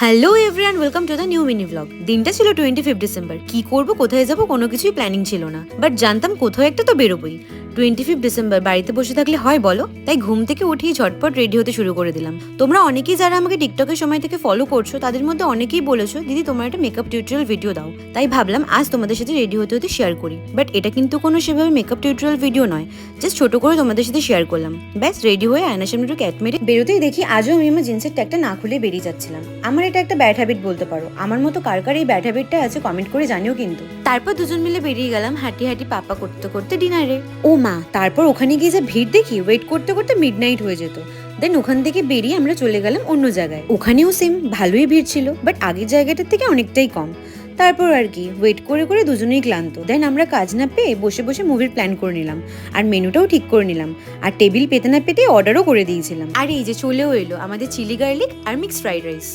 Hello everyone, welcome to the new mini blog. দিনটা ছিল 25 December. কি করব, কোথায় যাব, কোনো কিছুই প্ল্যানিং ছিল না, বাট জানতাম কোথাও একটা তো বেরোবই। 25 ডিসেম্বর বাড়িতে বসে থাকলে হয় বলো? তাই ঘুম থেকে উঠেই ঝটপট রেডি হতে শুরু করে দিলাম। তোমরা অনেকেই যারা আমাকে টিকটকের সময় থেকে ফলো করছো, তাদের মধ্যে অনেকেই বলেছো দিদি তোমার একটা মেকআপ টিউটোরিয়াল ভিডিও দাও। তাই ভাবলাম আজ তোমাদের সাথে রেডি হতে হতে শেয়ার করি। বাট এটা কিন্তু কোনো সেভাবে মেকআপ টিউটোরিয়াল ভিডিও নয়, জাস্ট ছোট করে তোমাদের সাথে শেয়ার করলাম। ব্যাস রেডি হয়ে আয়নার সামনে একটু ক্যাট মেরে বেরোতেই দেখি আজও আমি আমার জিন্সের ট্যাগটা না খুলে বেরিয়ে যাচ্ছিলাম। আমার এটা একটা ব্যাড হ্যাবিট বলতে পারো। আমার মতো কার কার এই ব্যাড হ্যাবিটটা আছে কমেন্ট করে জানিও কিন্তু। তারপর দুজন মিলে বেরিয়ে গেলাম হাঁটি হাঁটি পাপা করতে করতে ডিনারে। ও মা, তারপর ওখানে গিয়ে যে ভিড় দেখি, ওয়েট করতে করতে মিডনাইট হয়ে যেত। দেন ওখান থেকে বেরিয়ে আমরা চলে গেলাম অন্য জায়গায়। ওখানেও সেম ভালোই ভিড় ছিল, বাট আগের জায়গাটার থেকে অনেকটাই কম। তারপর আর কি ওয়েট করে করে দুজনেই ক্লান্ত। দেন আমরা কাজ না পেয়ে বসে বসে মুভির প্ল্যান করে নিলাম, আর মেনুটাও ঠিক করে নিলাম, আর টেবিল পেতে না পেতে অর্ডারও করে দিয়েছিলাম। আর এই যে চলেও এলো আমাদের চিলি গার্লিক আর মিক্সড ফ্রাইড রাইস।